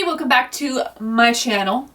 everybody, welcome back to my channel.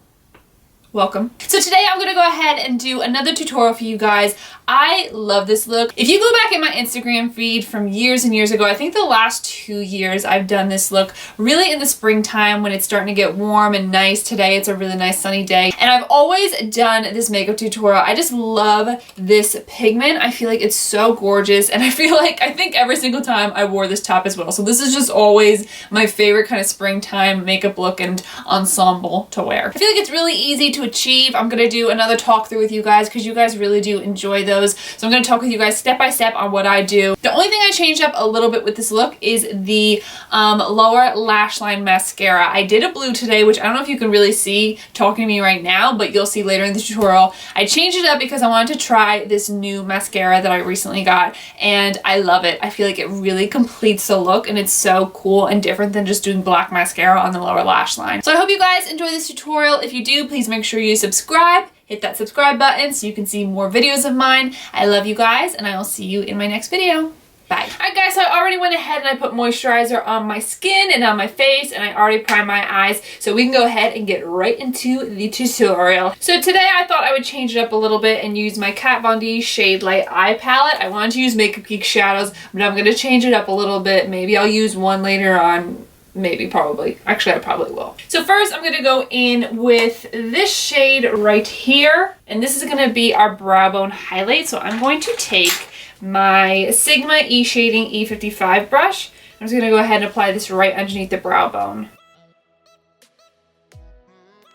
Welcome. So today I'm going to go ahead and do another tutorial for you guys. I love this look. If you go back in my Instagram feed from years and years ago, I think the last 2 years I've done this look really in the springtime when it's starting to get warm and nice. Today it's a really nice sunny day and I've always done this makeup tutorial. I just love this pigment. I feel like it's so gorgeous and I think every single time I wore this top as well. So this is just always my favorite kind of springtime makeup look and ensemble to wear. I feel like it's really easy to achieve. I'm going to do another talk through with you guys because you guys really do enjoy those. So I'm going to talk with you guys step by step on what I do. The only thing I changed up a little bit with this look is the lower lash line mascara. I did a blue today, which I don't know if you can really see talking to me right now, but you'll see later in the tutorial. I changed it up because I wanted to try this new mascara that I recently got and I love it. I feel like it really completes the look and it's so cool and different than just doing black mascara on the lower lash line. So I hope you guys enjoy this tutorial. If you do, please make sure you subscribe. Hit that subscribe button so you can see more videos of mine. I love you guys and I will see you in my next video. Bye. Alright guys, so I already went ahead and I put moisturizer on my skin and on my face and I already primed my eyes, so we can go ahead and get right into the tutorial. So today I thought I would change it up a little bit and use my Kat Von D Shade Light Eye Palette. I wanted to use Makeup Geek shadows, but I'm going to change it up a little bit. Maybe I'll use one later on. Maybe, probably. Actually, I probably will. So first, I'm going to go in with this shade right here. And this is going to be our brow bone highlight. So I'm going to take my Sigma E Shading E55 brush. I'm just going to go ahead and apply this right underneath the brow bone.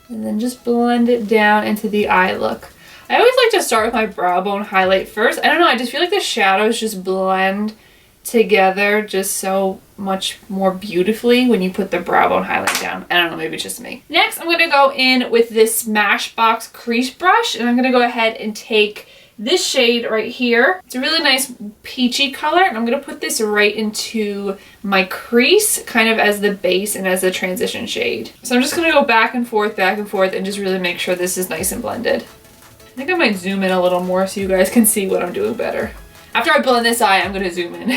And then just blend it down into the eye look. I always like to start with my brow bone highlight first. I don't know, I just feel like the shadows just blend together just so much more beautifully when you put the brow bone highlight down. I don't know, maybe it's just me. Next, I'm going to go in with this Smashbox crease brush and I'm going to go ahead and take this shade right here. It's a really nice peachy color and I'm going to put this right into my crease kind of as the base and as a transition shade. So I'm just going to go back and forth and just really make sure this is nice and blended. I think I might zoom in a little more so you guys can see what I'm doing better. After I blend this eye, I'm going to zoom in.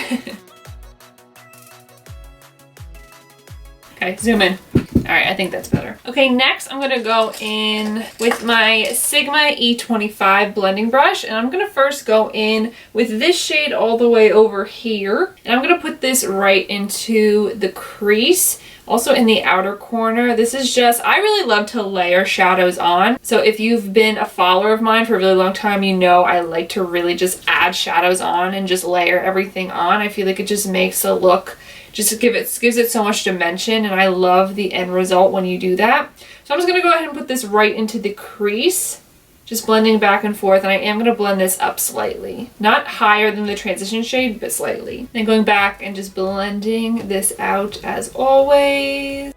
Okay, zoom in. Alright, I think that's better. Okay, next I'm going to go in with my Sigma E25 blending brush. And I'm going to first go in with this shade all the way over here. And I'm going to put this right into the crease. Also in the outer corner. This is just, I really love to layer shadows on. So if you've been a follower of mine for a really long time, you know I like to really just add shadows on and just layer everything on. I feel like it just makes a look, just gives it so much dimension and I love the end result when you do that. So I'm just going to go ahead and put this right into the crease. Just blending back and forth, and I am going to blend this up slightly. Not higher than the transition shade, but slightly. And going back and just blending this out as always.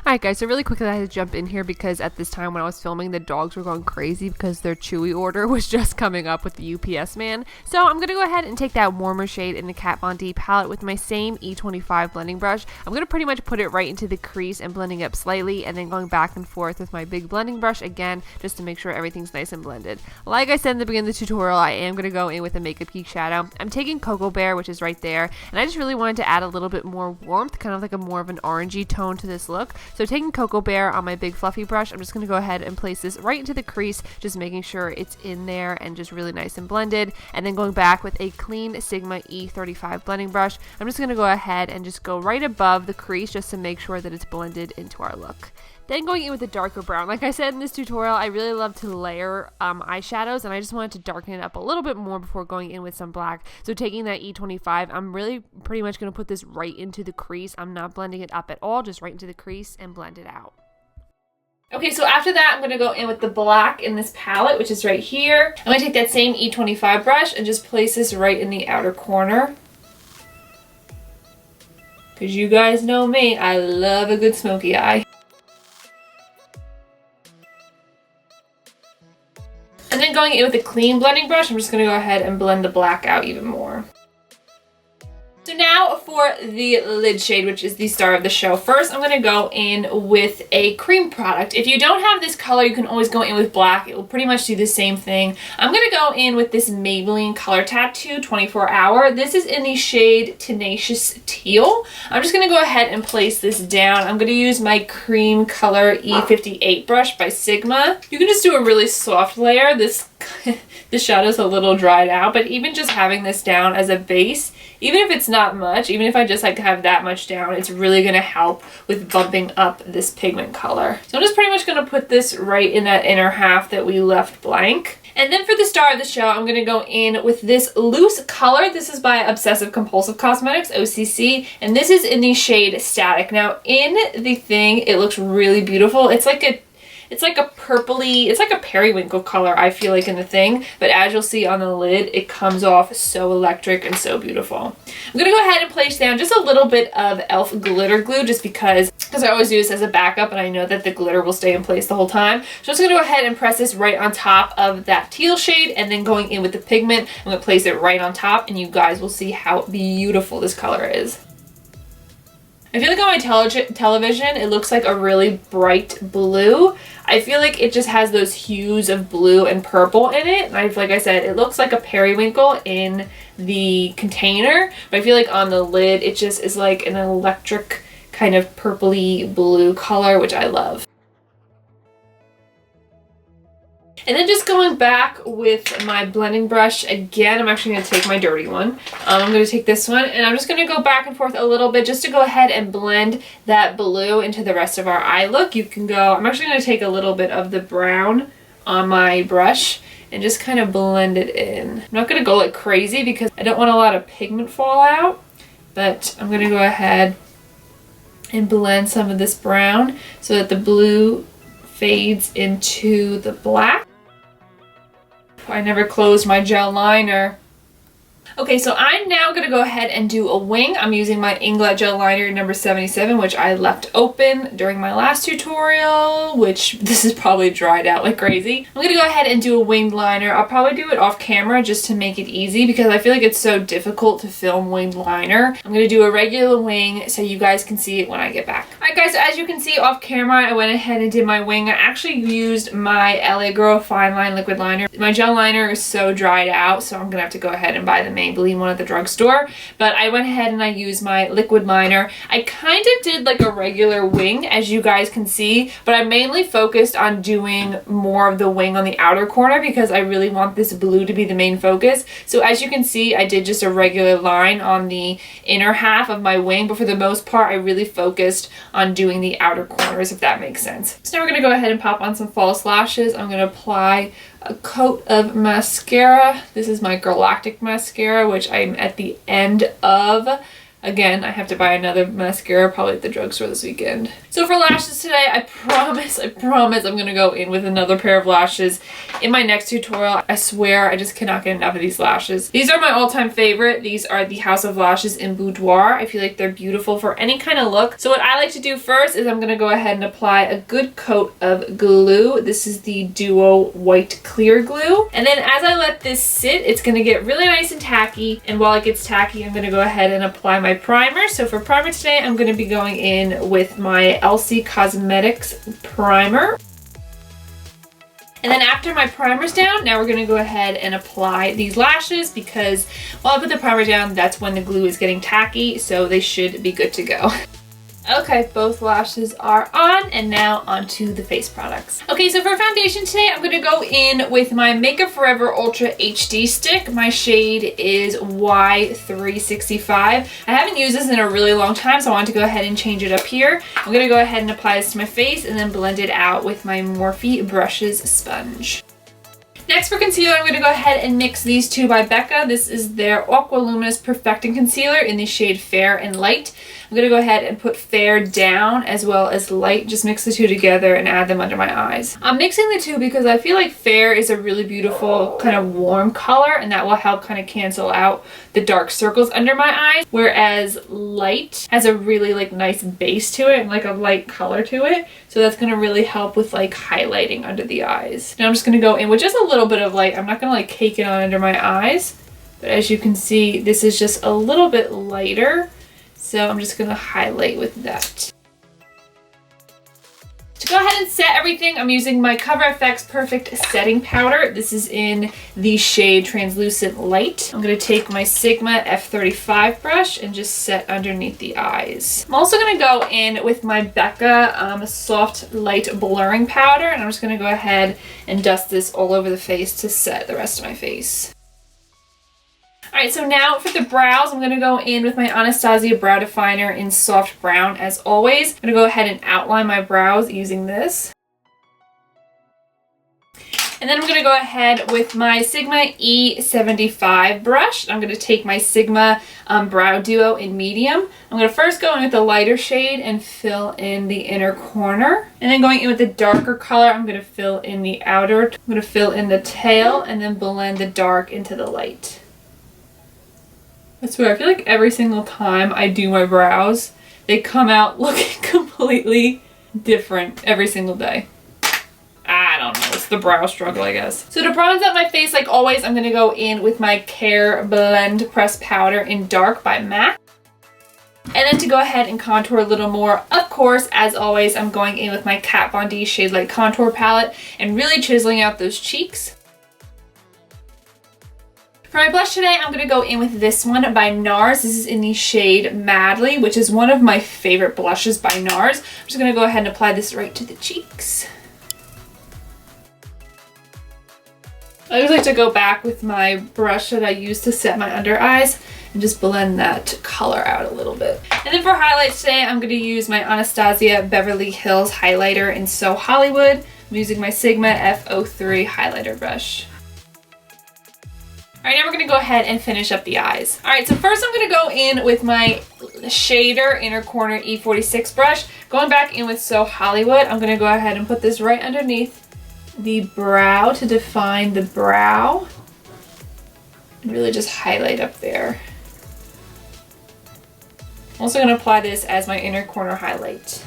Alright guys, so really quickly I had to jump in here because at this time when I was filming the dogs were going crazy because their Chewy order was just coming up with the UPS man. So I'm going to go ahead and take that warmer shade in the Kat Von D palette with my same E25 blending brush. I'm going to pretty much put it right into the crease and blending up slightly and then going back and forth with my big blending brush again just to make sure everything's nice and blended. Like I said in the beginning of the tutorial, I am going to go in with a Makeup Geek shadow. I'm taking Cocoa Bear, which is right there, and I just really wanted to add a little bit more warmth, kind of like a more of an orangey tone to this look. So taking Cocoa Bear on my big fluffy brush, I'm just going to go ahead and place this right into the crease, just making sure it's in there and just really nice and blended. And then going back with a clean Sigma E35 blending brush, I'm just going to go ahead and just go right above the crease just to make sure that it's blended into our look. Then going in with a darker brown. Like I said in this tutorial, I really love to layer eyeshadows and I just wanted to darken it up a little bit more before going in with some black. So taking that E25, I'm really pretty much going to put this right into the crease. I'm not blending it up at all, just right into the crease and blend it out. Okay, so after that, I'm going to go in with the black in this palette, which is right here. I'm going to take that same E25 brush and just place this right in the outer corner. Because you guys know me, I love a good smoky eye. And then going in with a clean blending brush, I'm just going to go ahead and blend the black out even more. So now for the lid shade, which is the star of the show. First, I'm going to go in with a cream product. If you don't have this color, you can always go in with black. It will pretty much do the same thing. I'm going to go in with this Maybelline Color Tattoo 24 Hour. This is in the shade Tenacious Teal. I'm just going to go ahead and place this down. I'm going to use my cream color E58 brush by Sigma. You can just do a really soft layer. This the shadow's a little dried out, but even just having this down as a base, even if it's not much, even if I just like have that much down, it's really going to help with bumping up this pigment color. So I'm just pretty much going to put this right in that inner half that we left blank. And then for the star of the show, I'm going to go in with this loose color. This is by Obsessive Compulsive Cosmetics, OCC, and this is in the shade Static. Now in the thing, it looks really beautiful. It's like a purpley, it's like a periwinkle color, I feel like, in the thing, but as you'll see on the lid, it comes off so electric and so beautiful. I'm gonna go ahead and place down just a little bit of e.l.f. glitter glue, just because I always do this as a backup and I know that the glitter will stay in place the whole time. So I'm just gonna go ahead and press this right on top of that teal shade, and then going in with the pigment, I'm gonna place it right on top, and you guys will see how beautiful this color is. I feel like on my television, it looks like a really bright blue. I feel like it just has those hues of blue and purple in it. And like I said, it looks like a periwinkle in the container, but I feel like on the lid, it just is like an electric kind of purpley blue color, which I love. And then just going back with my blending brush again, I'm actually going to take my dirty one. I'm going to take this one, and I'm just going to go back and forth a little bit just to go ahead and blend that blue into the rest of our eye look. You can go, I'm actually going to take a little bit of the brown on my brush and just kind of blend it in. I'm not going to go like crazy because I don't want a lot of pigment fall out, but I'm going to go ahead and blend some of this brown so that the blue fades into the black. I never closed my gel liner. Okay, so I'm now going to go ahead and do a wing. I'm using my Inglot gel liner number 77, which I left open during my last tutorial, which this is probably dried out like crazy. I'm going to go ahead and do a winged liner. I'll probably do it off camera just to make it easy because I feel like it's so difficult to film winged liner. I'm going to do a regular wing so you guys can see it when I get back. Alright guys, so as you can see off camera, I went ahead and did my wing. I actually used my LA Girl Fine Line liquid liner. My gel liner is so dried out, so I'm going to have to go ahead and buy the Maybelline one at the drugstore, but I went ahead and I used my liquid liner. I kind of did like a regular wing, as you guys can see, but I mainly focused on doing more of the wing on the outer corner because I really want this blue to be the main focus. So as you can see, I did just a regular line on the inner half of my wing, but for the most part, I really focused on doing the outer corners, if that makes sense. So now we're going to go ahead and pop on some false lashes. I'm going to apply a coat of mascara. This is my Galactic mascara, which I'm at the end of. Again, I have to buy another mascara probably at the drugstore this weekend. So for lashes today, I promise I'm going to go in with another pair of lashes in my next tutorial. I swear I just cannot get enough of these lashes. These are my all-time favorite. These are the House of Lashes in Boudoir. I feel like they're beautiful for any kind of look. So what I like to do first is I'm going to go ahead and apply a good coat of glue. This is the Duo White Clear Glue. And then as I let this sit, it's going to get really nice and tacky. And while it gets tacky, I'm going to go ahead and apply my primer. So for primer today, I'm going to be going in with my Elcie Cosmetics primer. And then after my primer's down, now we're going to go ahead and apply these lashes because while I put the primer down, that's when the glue is getting tacky, so they should be good to go. Okay, both lashes are on, and now onto the face products. Okay, so for foundation today, I'm gonna go in with my Makeup Forever Ultra HD stick. My shade is Y365. I haven't used this in a really long time, so I wanted to go ahead and change it up here. I'm gonna go ahead and apply this to my face and then blend it out with my Morphe Brushes sponge. Next for concealer, I'm going to go ahead and mix these two by Becca. This is their Aqua Luminous Perfecting Concealer in the shade Fair and Light. I'm going to go ahead and put Fair down as well as Light. Just mix the two together and add them under my eyes. I'm mixing the two because I feel like Fair is a really beautiful kind of warm color, and that will help kind of cancel out the dark circles under my eyes, whereas Light has a really like nice base to it and like a light color to it. So that's going to really help with like highlighting under the eyes. Now I'm just going to go in with just a little bit of light. I'm not going to like cake it on under my eyes. But as you can see, this is just a little bit lighter. So I'm just gonna highlight with that. To go ahead and set everything, I'm using my Cover FX Perfect Setting Powder. This is in the shade Translucent Light. I'm gonna take my Sigma F35 brush and just set underneath the eyes. I'm also gonna go in with my Becca Soft Light Blurring Powder, and I'm just gonna go ahead and dust this all over the face to set the rest of my face. Alright, so now for the brows, I'm going to go in with my Anastasia Brow Definer in Soft Brown as always. I'm going to go ahead and outline my brows using this. And then I'm going to go ahead with my Sigma E75 brush. I'm going to take my Sigma Brow Duo in medium. I'm going to first go in with the lighter shade and fill in the inner corner. And then going in with the darker color, I'm going to fill in the outer. I'm going to fill in the tail and then blend the dark into the light. I swear, I feel like every single time I do my brows, they come out looking completely different every single day. I don't know, it's the brow struggle, I guess. So to bronze up my face, like always, I'm gonna go in with my Care Blend Pressed Powder in Dark by MAC. And then to go ahead and contour a little more, of course, as always, I'm going in with my Kat Von D Shade Light Contour Palette and really chiseling out those cheeks. For my blush today, I'm going to go in with this one by NARS. This is in the shade Madly, which is one of my favorite blushes by NARS. I'm just going to go ahead and apply this right to the cheeks. I always like to go back with my brush that I use to set my under eyes and just blend that color out a little bit. And then for highlights today, I'm going to use my Anastasia Beverly Hills highlighter in So Hollywood. I'm using my Sigma F03 highlighter brush. Alright, now we're going to go ahead and finish up the eyes. Alright, so first I'm going to go in with my shader inner corner E46 brush. Going back in with So Hollywood, I'm going to go ahead and put this right underneath the brow to define the brow. And really just highlight up there. I'm also going to apply this as my inner corner highlight.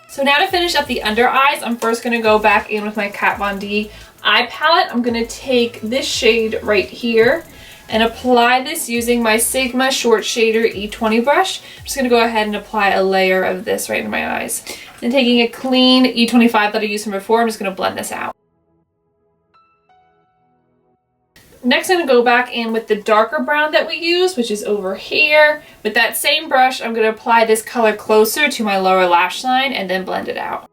So now to finish up the under eyes, I'm first going to go back in with my Kat Von D eye palette. I'm going to take this shade right here and apply this using my Sigma Short Shader E20 brush. I'm just going to go ahead and apply a layer of this right in my eyes. Then taking a clean E25 that I used from before, I'm just going to blend this out. Next, I'm going to go back in with the darker brown that we used, which is over here. With that same brush, I'm going to apply this color closer to my lower lash line and then blend it out.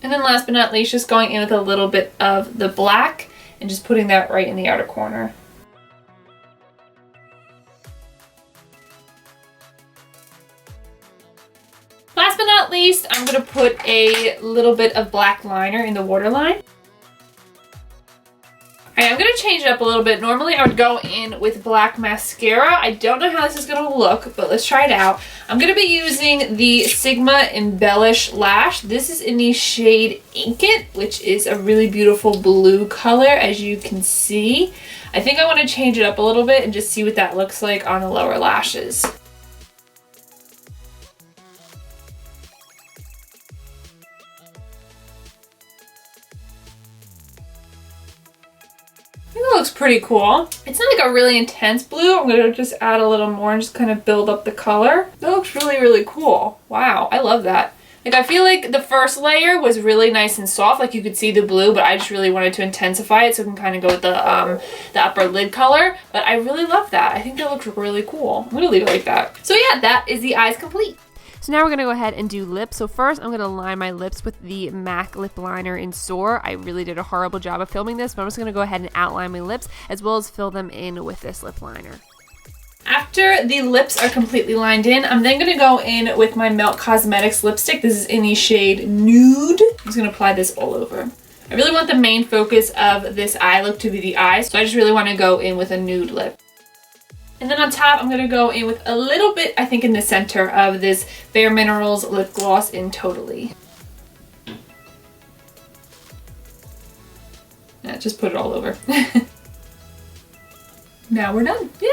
And then last but not least, just going in with a little bit of the black and just putting that right in the outer corner. Last but not least, I'm going to put a little bit of black liner in the waterline. Alright, I'm going to change it up a little bit. Normally I would go in with black mascara. I don't know how this is going to look, but let's try it out. I'm going to be using the Sigma Embellish Lash. This is in the shade Ink It, which is a really beautiful blue color, as you can see. I think I want to change it up a little bit and just see what that looks like on the lower lashes. I think that looks pretty cool. It's not like a really intense blue. I'm going to just add a little more and just kind of build up the color. That looks really, really cool. Wow, I love that. Like, I feel like the first layer was really nice and soft, like you could see the blue, but I just really wanted to intensify it so it can kind of go with the upper lid color. But I really love that. I think that looks really cool. I'm going to leave it like that. So yeah, that is the eyes complete. So now we're going to go ahead and do lips. So first I'm going to line my lips with the MAC lip liner in Soar. I really did a horrible job of filming this, but I'm just going to go ahead and outline my lips as well as fill them in with this lip liner. After the lips are completely lined in, I'm then going to go in with my Melt Cosmetics lipstick. This is in the shade Nude. I'm just going to apply this all over. I really want the main focus of this eye look to be the eyes, so I just really want to go in with a nude lip. And then on top, I'm going to go in with a little bit, I think, in the center of this Bare Minerals lip gloss in Totally. Yeah, just put it all over. Now we're done. Yay!